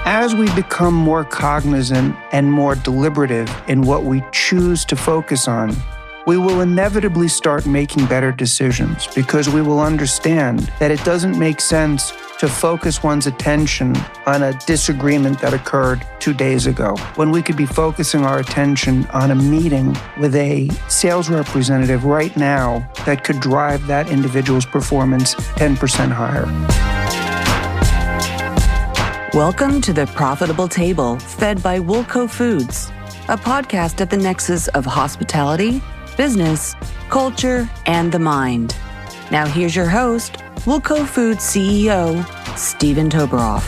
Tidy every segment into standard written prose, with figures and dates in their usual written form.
As we become more cognizant and more deliberative in what we choose to focus on, we will inevitably start making better decisions because we will understand that it doesn't make sense to focus one's attention on a disagreement that occurred 2 days ago, when we could be focusing our attention on a meeting with a sales representative right now that could drive that individual's performance 10% higher. Welcome to The Profitable Table, fed by Woolco Foods, a podcast at the nexus of hospitality, business, culture, and the mind. Now here's your host, Woolco Foods CEO, Steven Toboroff.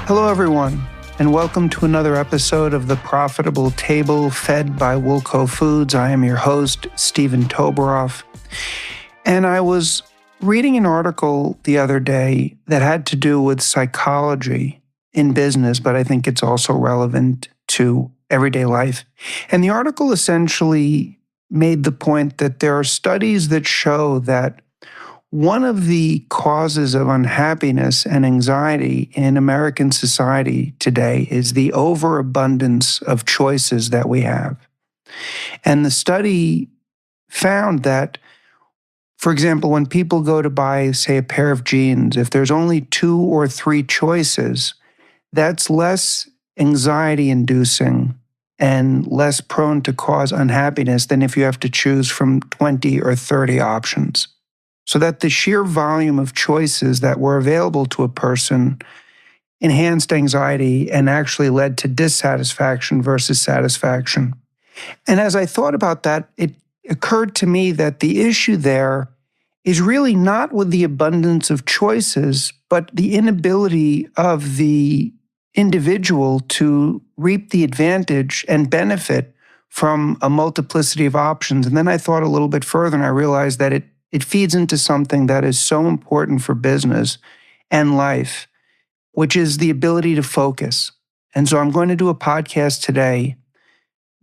Hello, everyone, and welcome to another episode of The Profitable Table, fed by Woolco Foods. I am your host, Steven Toboroff, and I was reading an article the other day that had to do with psychology in business, but I think it's also relevant to everyday life. And the article essentially made the point that there are studies that show that one of the causes of unhappiness and anxiety in American society today is the overabundance of choices that we have. And the study found that, for example, when people go to buy, say, a pair of jeans, if there's only 2 or 3 choices, that's less anxiety-inducing and less prone to cause unhappiness than if you have to choose from 20 or 30 options. So that the sheer volume of choices that were available to a person enhanced anxiety and actually led to dissatisfaction versus satisfaction. And as I thought about that, it occurred to me that the issue there is really not with the abundance of choices, but the inability of the individual to reap the advantage and benefit from a multiplicity of options. And then I thought a little bit further and I realized that it feeds into something that is so important for business and life, which is the ability to focus. And so I'm going to do a podcast today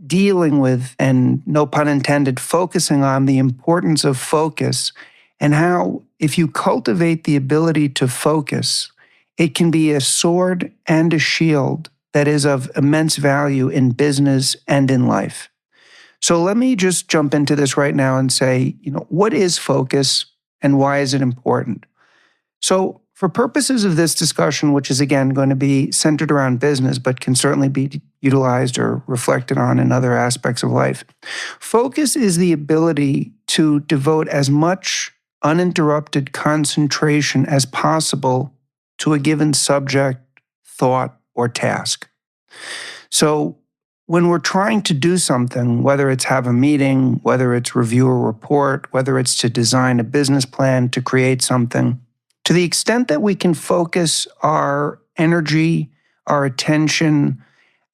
dealing with, and no pun intended, focusing on the importance of focus and how if you cultivate the ability to focus, it can be a sword and a shield that is of immense value in business and in life. So let me just jump into this right now and say, what is focus and why is it important? So for purposes of this discussion, which is again going to be centered around business, but can certainly be utilized or reflected on in other aspects of life, focus is the ability to devote as much uninterrupted concentration as possible to a given subject, thought, or task. So when we're trying to do something, whether it's have a meeting, whether it's review a report, whether it's to design a business plan, to create something, to the extent that we can focus our energy, our attention,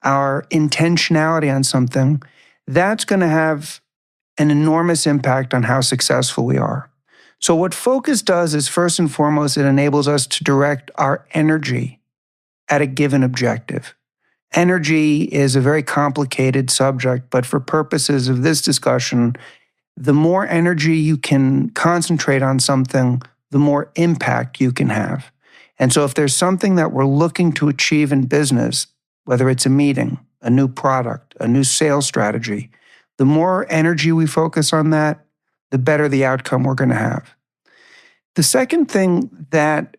our intentionality on something, that's going to have an enormous impact on how successful we are. So what focus does is, first and foremost, it enables us to direct our energy at a given objective. Energy is a very complicated subject, but for purposes of this discussion, the more energy you can concentrate on something, the more impact you can have. And so if there's something that we're looking to achieve in business, whether it's a meeting, a new product, a new sales strategy, the more energy we focus on that, the better the outcome we're going to have. The second thing that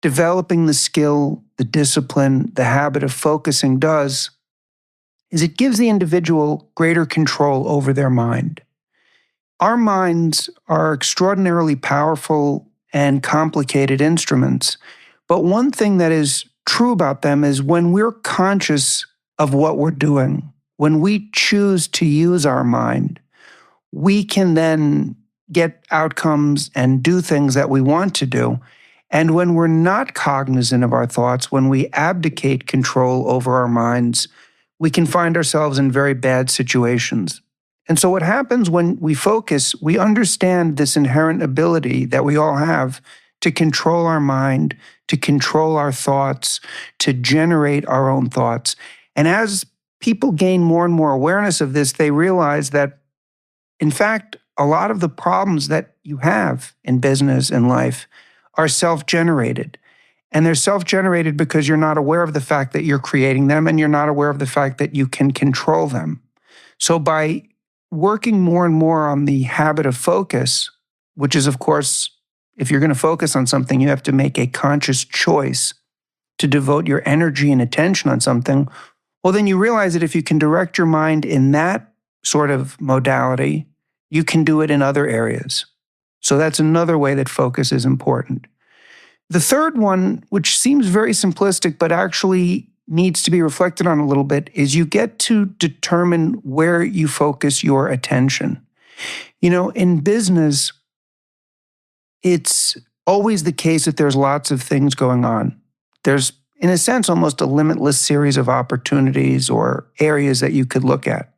developing the skill, the discipline, the habit of focusing does is it gives the individual greater control over their mind. Our minds are extraordinarily powerful and complicated instruments, but one thing that is true about them is when we're conscious of what we're doing, when we choose to use our mind, we can then get outcomes and do things that we want to do. And when we're not cognizant of our thoughts, when we abdicate control over our minds, we can find ourselves in very bad situations. And so what happens when we focus, we understand this inherent ability that we all have to control our mind, to control our thoughts, to generate our own thoughts. And as people gain more and more awareness of this, they realize that, in fact, a lot of the problems that you have in business and life are self-generated. And they're self-generated because you're not aware of the fact that you're creating them, and you're not aware of the fact that you can control them. So by working more and more on the habit of focus, which is, of course, if you're going to focus on something, you have to make a conscious choice to devote your energy and attention on something. Well, then you realize that if you can direct your mind in that sort of modality, you can do it in other areas. So that's another way that focus is important. The third one, which seems very simplistic, but actually needs to be reflected on a little bit, is you get to determine where you focus your attention. In business, it's always the case that there's lots of things going on. There's, in a sense, almost a limitless series of opportunities or areas that you could look at.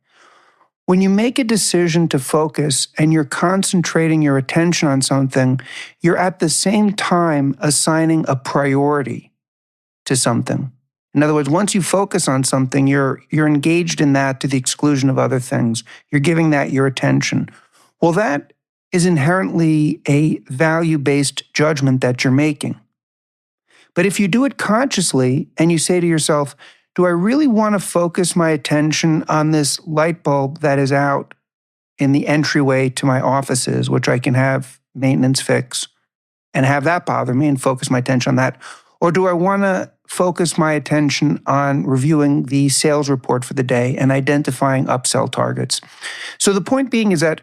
When you make a decision to focus and you're concentrating your attention on something, you're at the same time assigning a priority to something. In other words, once you focus on something, you're engaged in that to the exclusion of other things. You're giving that your attention. Well, that is inherently a value-based judgment that you're making. But if you do it consciously and you say to yourself, do I really want to focus my attention on this light bulb that is out in the entryway to my offices, which I can have maintenance fix and have that bother me and focus my attention on that? Or do I want to focus my attention on reviewing the sales report for the day and identifying upsell targets? So the point being is that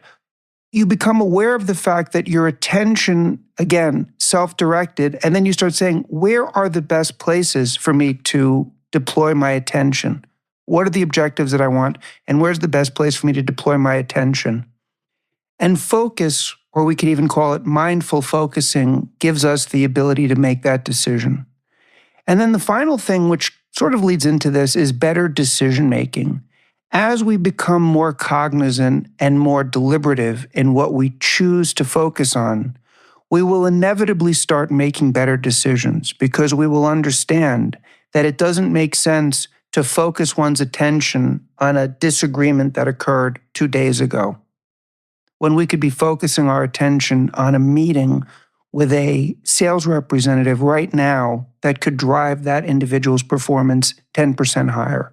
you become aware of the fact that your attention, again, self-directed, and then you start saying, where are the best places for me to deploy my attention? What are the objectives that I want? And where's the best place for me to deploy my attention? And focus, or we could even call it mindful focusing, gives us the ability to make that decision. And then the final thing, which sort of leads into this, is better decision-making. As we become more cognizant and more deliberative in what we choose to focus on, we will inevitably start making better decisions because we will understand that it doesn't make sense to focus one's attention on a disagreement that occurred 2 days ago, when we could be focusing our attention on a meeting with a sales representative right now that could drive that individual's performance 10% higher.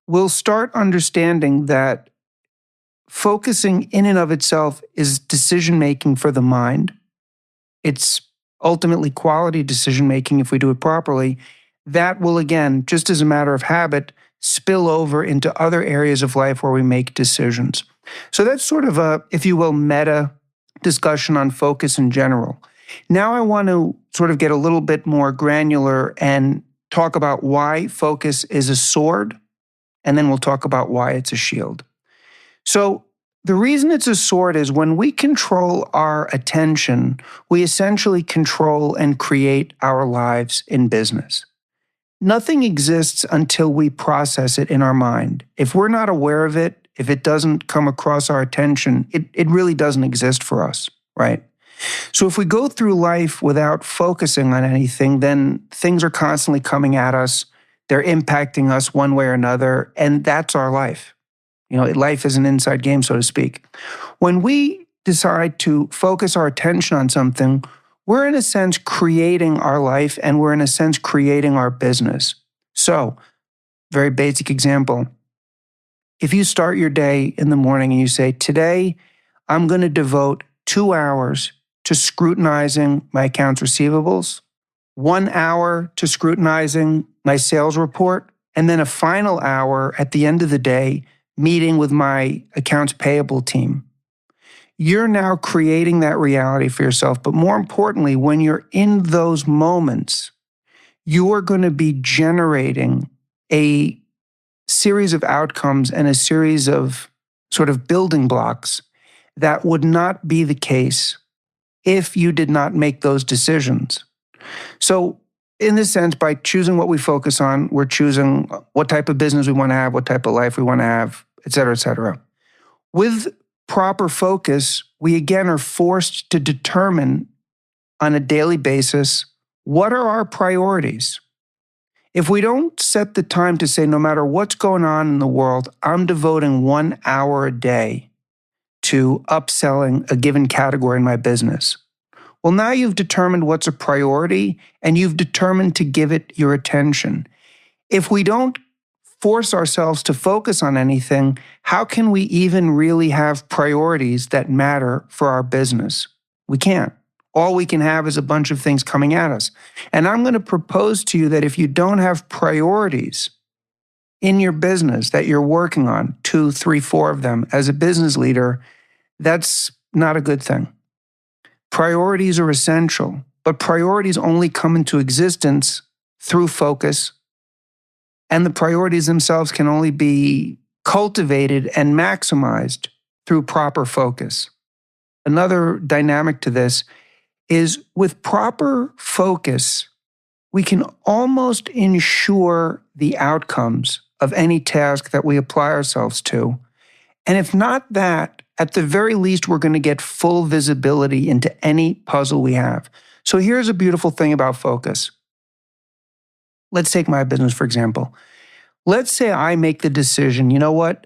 We'll start understanding that focusing in and of itself is decision-making for the mind. It's ultimately quality decision-making if we do it properly. That will, again, just as a matter of habit, spill over into other areas of life where we make decisions. So that's sort of a, if you will, meta discussion on focus in general. Now I want to sort of get a little bit more granular and talk about why focus is a sword, and then we'll talk about why it's a shield. So the reason it's a sword is when we control our attention, we essentially control and create our lives in business. Nothing exists until we process it in our mind. If we're not aware of it, if it doesn't come across our attention, it really doesn't exist for us, right? So if we go through life without focusing on anything, then things are constantly coming at us. They're impacting us one way or another, and that's our life. Life is an inside game, so to speak. When we decide to focus our attention on something, we're in a sense creating our life, and we're in a sense creating our business. So, very basic example. If you start your day in the morning and you say, today, I'm going to devote 2 hours to scrutinizing my accounts receivables, 1 hour to scrutinizing my sales report, and then a final hour at the end of the day meeting with my accounts payable team. You're now creating that reality for yourself. But more importantly, when you're in those moments, you are going to be generating a series of outcomes and a series of sort of building blocks that would not be the case if you did not make those decisions. So in this sense, by choosing what we focus on, we're choosing what type of business we want to have, what type of life we want to have, et cetera, et cetera. With proper focus, we again are forced to determine on a daily basis, what are our priorities? If we don't set the time to say, no matter what's going on in the world, I'm devoting 1 hour a day to upselling a given category in my business. Well, now you've determined what's a priority and you've determined to give it your attention. If we don't force ourselves to focus on anything, how can we even really have priorities that matter for our business? We can't. All we can have is a bunch of things coming at us. And I'm going to propose to you that if you don't have priorities in your business that you're working on, 2, 3, 4 of them as a business leader, that's not a good thing. Priorities are essential, but priorities only come into existence through focus. And the priorities themselves can only be cultivated and maximized through proper focus. Another dynamic to this is with proper focus, we can almost ensure the outcomes of any task that we apply ourselves to. And if not that, at the very least, we're going to get full visibility into any puzzle we have. So here's a beautiful thing about focus. Let's take my business, for example. Let's say I make the decision, you know what?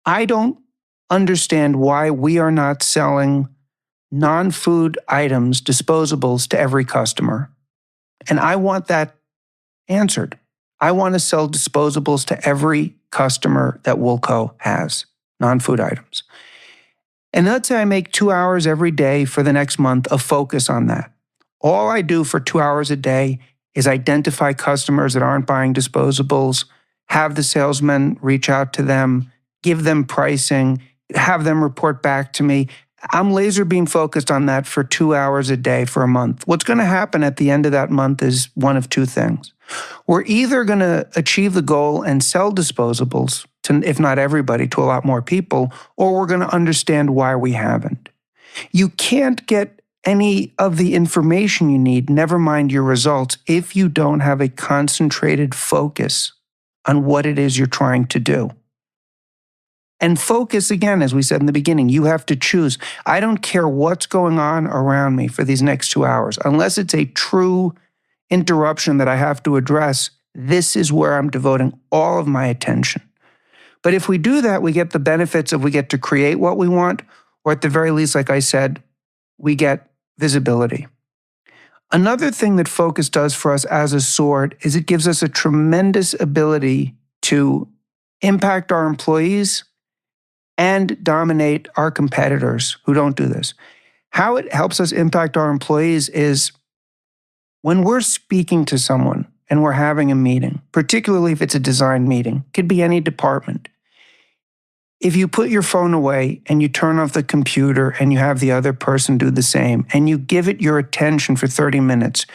I don't understand why we are not selling non-food items, disposables to every customer. And I want that answered. I want to sell disposables to every customer that Woolco has, non-food items. And let's say I make 2 hours every day for the next month of focus on that. All I do for 2 hours a day is identify customers that aren't buying disposables, have the salesman reach out to them, give them pricing, have them report back to me. I'm laser beam focused on that for 2 hours a day for a month. What's going to happen at the end of that month is one of two things. We're either going to achieve the goal and sell disposables to, if not everybody, to a lot more people, or we're going to understand why we haven't. You can't get any of the information you need, never mind your results, if you don't have a concentrated focus on what it is you're trying to do. And focus, again, as we said in the beginning, you have to choose. I don't care what's going on around me for these next 2 hours. Unless it's a true interruption that I have to address, this is where I'm devoting all of my attention. But if we do that, we get the benefits of we get to create what we want, or at the very least, like I said, we get visibility. Another thing that focus does for us as a sword is it gives us a tremendous ability to impact our employees and dominate our competitors who don't do this. How it helps us impact our employees is when we're speaking to someone and we're having a meeting, particularly if it's a design meeting, could be any department. If you put your phone away and you turn off the computer and you have the other person do the same and you give it your attention for 30 minutes,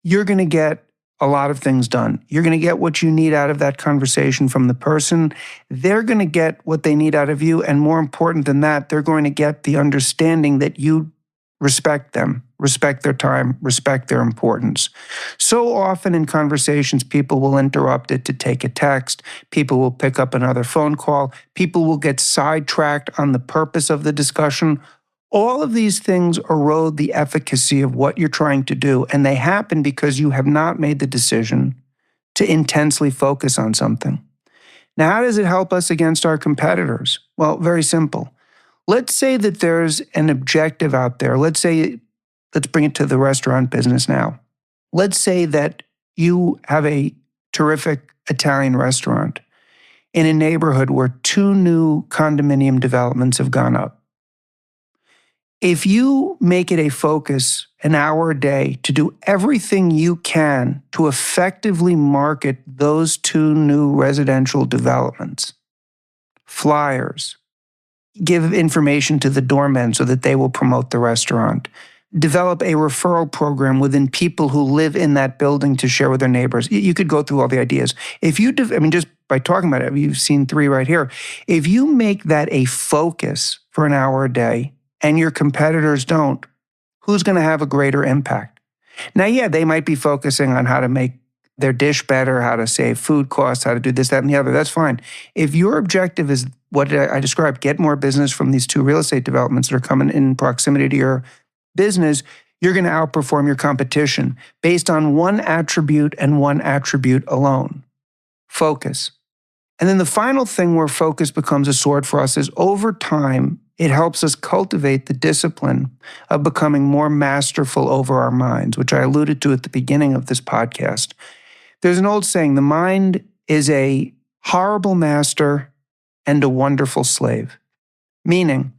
you're going to get a lot of things done. You're going to get what you need out of that conversation from the person. They're going to get what they need out of you. And more important than that, they're going to get the understanding that you respect them, respect their time, respect their importance. So often in conversations, people will interrupt it to take a text. People will pick up another phone call. People will get sidetracked on the purpose of the discussion. All of these things erode the efficacy of what you're trying to do, and they happen because you have not made the decision to intensely focus on something. Now, how does it help us against our competitors? Well, very simple. Let's say that there's an objective out there. Let's bring it to the restaurant business now. Let's say that you have a terrific Italian restaurant in a neighborhood where 2 new condominium developments have gone up. If you make it a focus an hour a day to do everything you can to effectively market those 2 new residential developments, flyers, give information to the doormen so that they will promote the restaurant, develop a referral program within people who live in that building to share with their neighbors. You could go through all the ideas. If you, just by talking about it, you've seen 3 right here. If you make that a focus for an hour a day, and your competitors don't, who's going to have a greater impact? Now, yeah, they might be focusing on how to make their dish better, how to save food costs, how to do this, that, and the other. That's fine. If your objective is what I described, get more business from these 2 real estate developments that are coming in proximity to your business, you're going to outperform your competition based on one attribute and one attribute alone: focus. And then the final thing where focus becomes a sword for us is over time, it helps us cultivate the discipline of becoming more masterful over our minds, which I alluded to at the beginning of this podcast. There's an old saying, the mind is a horrible master and a wonderful slave. Meaning,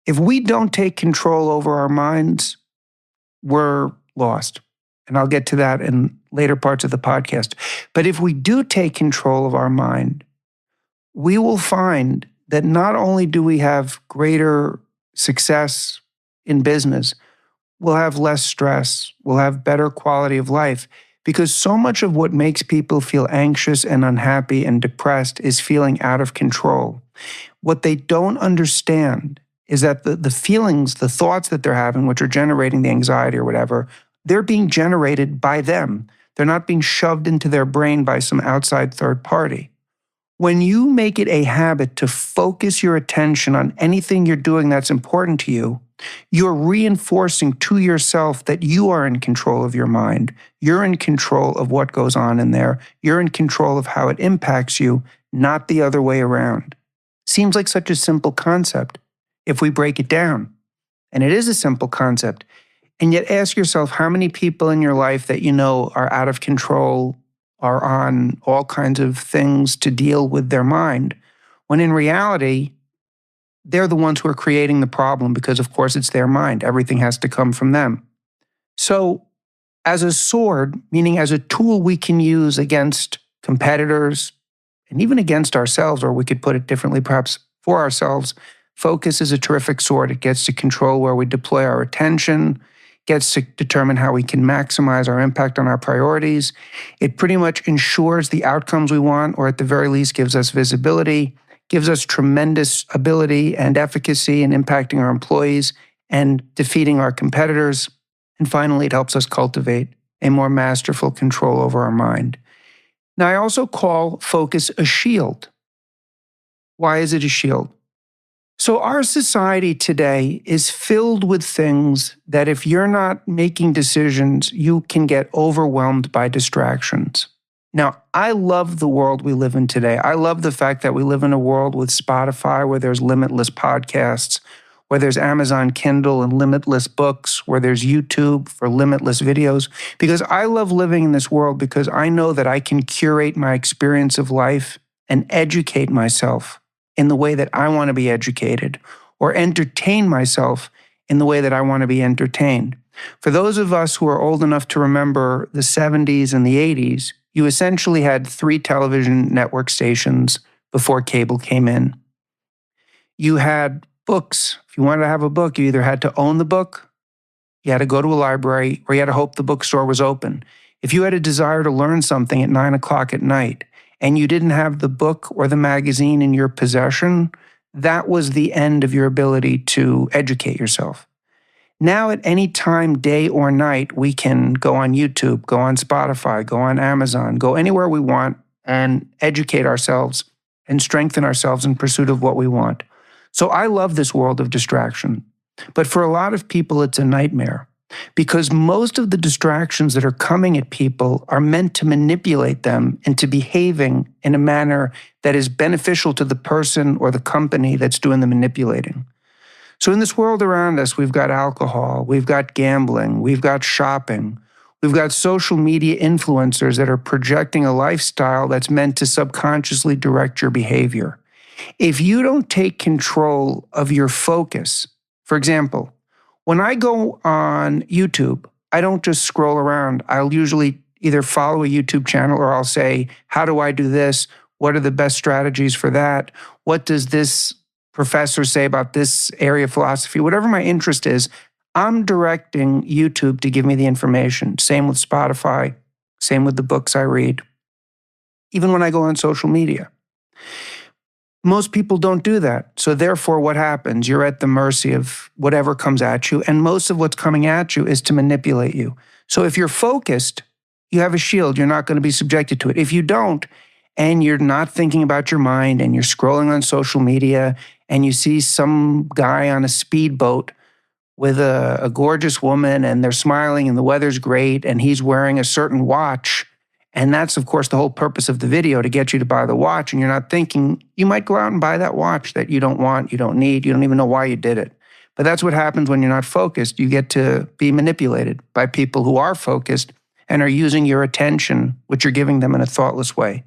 if we don't take control over our minds, we're lost. And I'll get to that in later parts of the podcast. But if we do take control of our mind, we will find that not only do we have greater success in business, we'll have less stress, we'll have better quality of life, because so much of what makes people feel anxious and unhappy and depressed is feeling out of control. What they don't understand is that the feelings, the thoughts that they're having, which are generating the anxiety or whatever, they're being generated by them. They're not being shoved into their brain by some outside third party. When you make it a habit to focus your attention on anything you're doing that's important to you, you're reinforcing to yourself that you are in control of your mind. You're in control of what goes on in there. You're in control of how it impacts you, not the other way around. Seems like such a simple concept if we break it down. And it is a simple concept. And yet ask yourself how many people in your life that you know are out of control, are on all kinds of things to deal with their mind, when in reality, they're the ones who are creating the problem because, of course, it's their mind. Everything has to come from them. So as a sword, meaning as a tool we can use against competitors and even against ourselves, or we could put it differently, perhaps for ourselves, focus is a terrific sword. It gets to control where we deploy our attention, gets to determine how we can maximize our impact on our priorities. It pretty much ensures the outcomes we want, or at the very least gives us visibility, gives us tremendous ability and efficacy in impacting our employees and defeating our competitors. And finally, it helps us cultivate a more masterful control over our mind. Now, I also call focus a shield. Why is it a shield? So our society today is filled with things that if you're not making decisions, you can get overwhelmed by distractions. Now, I love the world we live in today. I love the fact that we live in a world with Spotify where there's limitless podcasts, where there's Amazon Kindle and limitless books, where there's YouTube for limitless videos, because I love living in this world because I know that I can curate my experience of life and educate myself in the way that I want to be educated, or entertain myself in the way that I want to be entertained. For those of us who are old enough to remember the 70s and the 80s, you essentially had 3 television network stations before cable came in. You had books. If you wanted to have a book, you either had to own the book, you had to go to a library, or you had to hope the bookstore was open. If you had a desire to learn something at 9 o'clock at night, and you didn't have the book or the magazine in your possession, that was the end of your ability to educate yourself. Now at any time, day or night, we can go on YouTube, go on Spotify, go on Amazon, go anywhere we want and educate ourselves and strengthen ourselves in pursuit of what we want. So I love this world of distraction. But for a lot of people, it's a nightmare. Because most of the distractions that are coming at people are meant to manipulate them into behaving in a manner that is beneficial to the person or the company that's doing the manipulating. So in this world around us, we've got alcohol, we've got gambling, we've got shopping, we've got social media influencers that are projecting a lifestyle that's meant to subconsciously direct your behavior. If you don't take control of your focus, for example, when I go on YouTube, I don't just scroll around. I'll usually either follow a YouTube channel or I'll say, how do I do this? What are the best strategies for that? What does this professor say about this area of philosophy? Whatever my interest is, I'm directing YouTube to give me the information. Same with Spotify, same with the books I read. Even when I go on social media. Most people don't do that. So therefore, what happens? You're at the mercy of whatever comes at you, and most of what's coming at you is to manipulate you. So if you're focused, you have a shield. You're not going to be subjected to it. If you don't, and you're not thinking about your mind, and you're scrolling on social media, and you see some guy on a speedboat with a gorgeous woman, and they're smiling, and the weather's great, and he's wearing a certain watch, And that's, of course, the whole purpose of the video, to get you to buy the watch. And you're not thinking, you might go out and buy that watch that you don't want, you don't need, you don't even know why you did it. But that's what happens when you're not focused. You get to be manipulated by people who are focused and are using your attention, which you're giving them in a thoughtless way.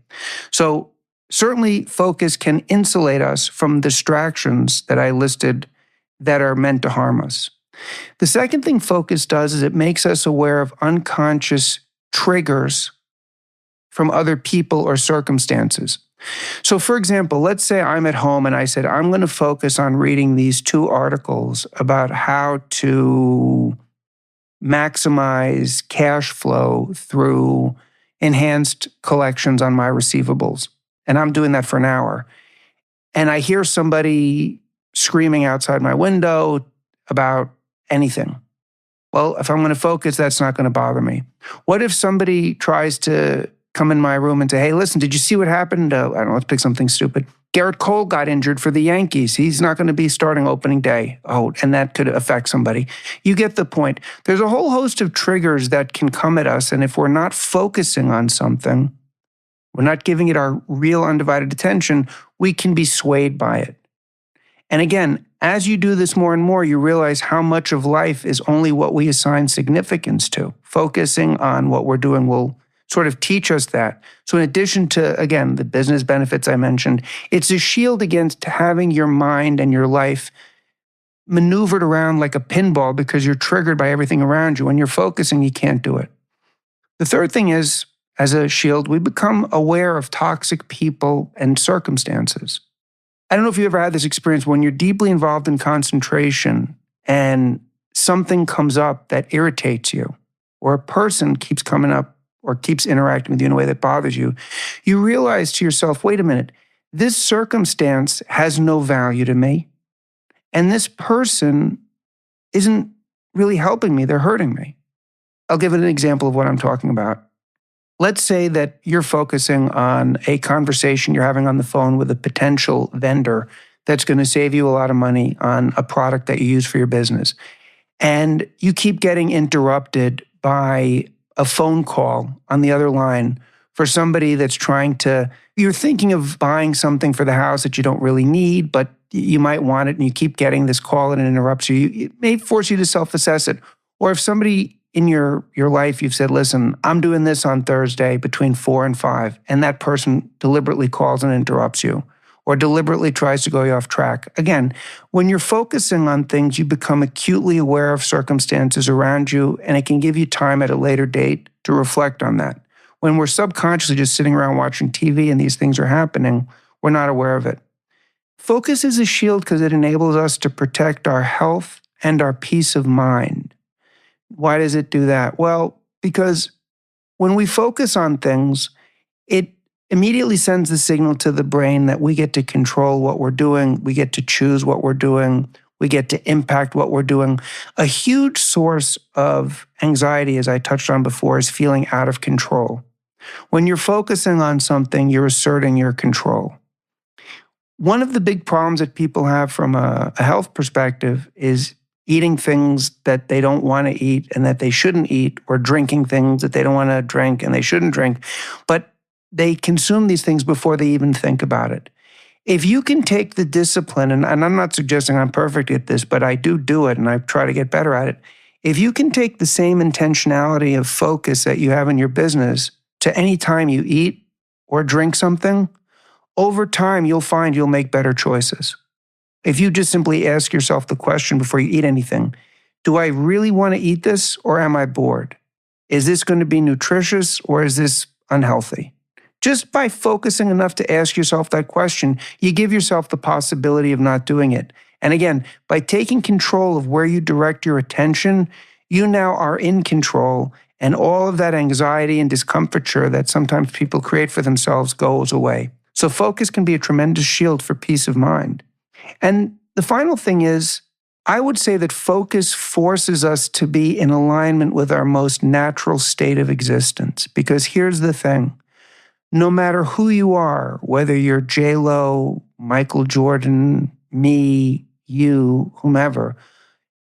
So certainly focus can insulate us from distractions that I listed that are meant to harm us. The second thing focus does is it makes us aware of unconscious triggers from other people or circumstances. So for example, let's say I'm at home and I said, I'm going to focus on reading these 2 articles about how to maximize cash flow through enhanced collections on my receivables. And I'm doing that for an hour. And I hear somebody screaming outside my window about anything. Well, if I'm going to focus, that's not going to bother me. What if somebody tries to come in my room and say, hey, listen, did you see what happened? I don't know, let's pick something stupid. Garrett Cole got injured for the Yankees. He's not going to be starting opening day. Oh, and that could affect somebody. You get the point. There's a whole host of triggers that can come at us. And if we're not focusing on something, we're not giving it our real undivided attention, we can be swayed by it. And again, as you do this more and more, you realize how much of life is only what we assign significance to. Focusing on what we're doing will sort of teach us that. So in addition to, again, the business benefits I mentioned, it's a shield against having your mind and your life maneuvered around like a pinball because you're triggered by everything around you. When you're focusing, you can't do it. The third thing is, as a shield, we become aware of toxic people and circumstances. I don't know if you ever had this experience when you're deeply involved in concentration and something comes up that irritates you, or a person keeps coming up or keeps interacting with you in a way that bothers you, you realize to yourself, wait a minute, this circumstance has no value to me, and this person isn't really helping me, they're hurting me. I'll give an example of what I'm talking about. Let's say that you're focusing on a conversation you're having on the phone with a potential vendor that's going to save you a lot of money on a product that you use for your business. And you keep getting interrupted by a phone call on the other line for somebody that's you're thinking of buying something for the house that you don't really need, but you might want it, and you keep getting this call and it interrupts you. It may force you to self-assess it. Or if somebody in your life, you've said, listen, I'm doing this on Thursday between 4 and 5, and that person deliberately calls and interrupts you, or deliberately tries to go you off track. Again, when you're focusing on things, you become acutely aware of circumstances around you, and it can give you time at a later date to reflect on that. When we're subconsciously just sitting around watching TV and these things are happening, we're not aware of it. Focus is a shield because it enables us to protect our health and our peace of mind. Why does it do that? Well, because when we focus on things, it immediately sends the signal to the brain that we get to control what we're doing, we get to choose what we're doing, we get to impact what we're doing. A huge source of anxiety, as I touched on before, is feeling out of control. When you're focusing on something, you're asserting your control. One of the big problems that people have from a health perspective is eating things that they don't want to eat and that they shouldn't eat, or drinking things that they don't want to drink and they shouldn't drink. But they consume these things before they even think about it. If you can take the discipline, and I'm not suggesting I'm perfect at this, but I do it and I try to get better at it. If you can take the same intentionality of focus that you have in your business to any time you eat or drink something, over time you'll find you'll make better choices. If you just simply ask yourself the question before you eat anything, do I really want to eat this, or am I bored? Is this going to be nutritious, or is this unhealthy? Just by focusing enough to ask yourself that question, you give yourself the possibility of not doing it. And again, by taking control of where you direct your attention, you now are in control, and all of that anxiety and discomfiture that sometimes people create for themselves goes away. So focus can be a tremendous shield for peace of mind. And the final thing is, I would say that focus forces us to be in alignment with our most natural state of existence. Because here's the thing. No matter who you are, whether you're J-Lo, Michael Jordan, me, you, whomever,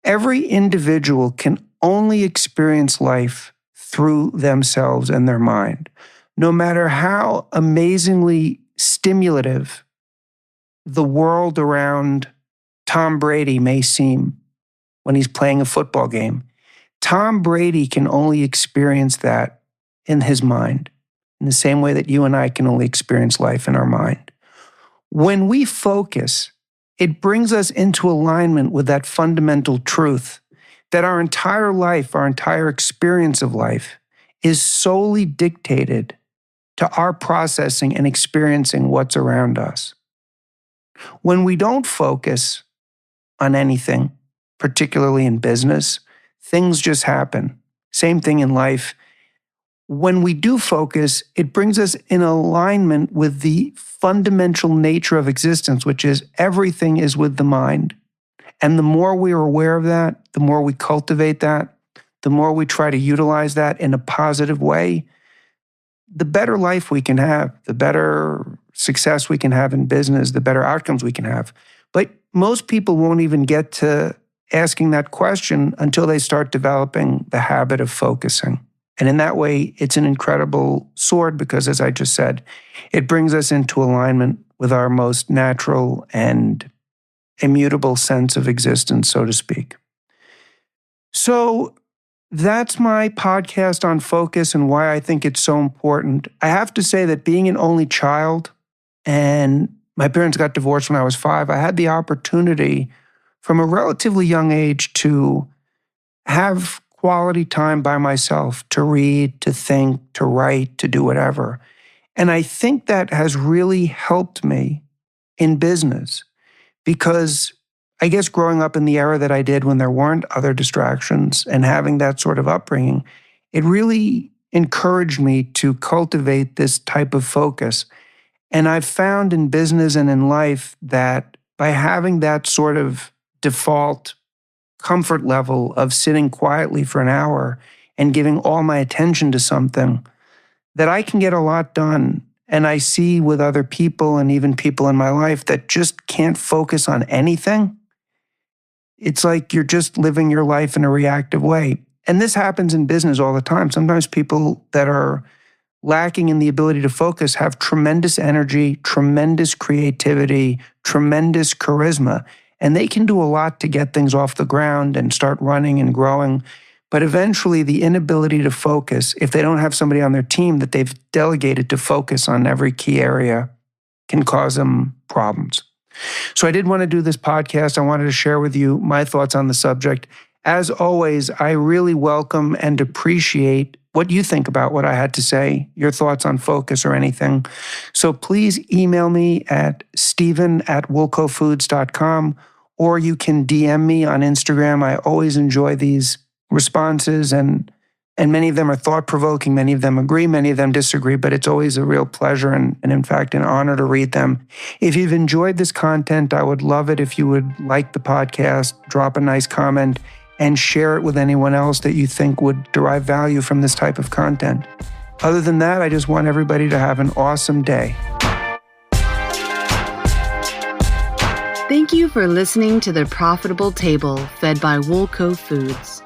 every individual can only experience life through themselves and their mind. no matter how amazingly stimulative the world around Tom Brady may seem when he's playing a football game, Tom Brady can only experience that in his mind, in the same way that you and I can only experience life in our mind. When we focus, it brings us into alignment with that fundamental truth that our entire life, our entire experience of life, is solely dictated to our processing and experiencing what's around us. When we don't focus on anything, particularly in business, things just happen. Same thing in life. When we do focus, it brings us in alignment with the fundamental nature of existence, which is everything is with the mind. And the more we are aware of that, the more we cultivate that, the more we try to utilize that in a positive way, the better life we can have, the better success we can have in business, the better outcomes we can have. But most people won't even get to asking that question until they start developing the habit of focusing. And in that way, it's an incredible sword because, as I just said, it brings us into alignment with our most natural and immutable sense of existence, so to speak. So that's my podcast on focus and why I think it's so important. I have to say that being an only child, and my parents got divorced when I was 5, I had the opportunity from a relatively young age to have quality time by myself, to read, to think, to write, to do whatever. And I think that has really helped me in business because I guess growing up in the era that I did when there weren't other distractions and having that sort of upbringing, it really encouraged me to cultivate this type of focus. And I've found in business and in life that by having that sort of default comfort level of sitting quietly for an hour and giving all my attention to something, that I can get a lot done. And I see with other people and even people in my life that just can't focus on anything. It's like you're just living your life in a reactive way. And this happens in business all the time. Sometimes people that are lacking in the ability to focus have tremendous energy, tremendous creativity, tremendous charisma, and they can do a lot to get things off the ground and start running and growing. But eventually the inability to focus, if they don't have somebody on their team that they've delegated to focus on every key area, can cause them problems. So I did want to do this podcast. I wanted to share with you my thoughts on the subject. As always, I really welcome and appreciate what you think about what I had to say, your thoughts on focus or anything. So please email me at steven@woolcofoods.com, or you can DM me on Instagram. I always enjoy these responses, and many of them are thought-provoking. Many of them agree, many of them disagree, but it's always a real pleasure and in fact, an honor to read them. If you've enjoyed this content, I would love it if you would like the podcast, drop a nice comment, and share it with anyone else that you think would derive value from this type of content. Other than that, I just want everybody to have an awesome day. Thank you for listening to The Profitable Table, fed by Woolco Foods.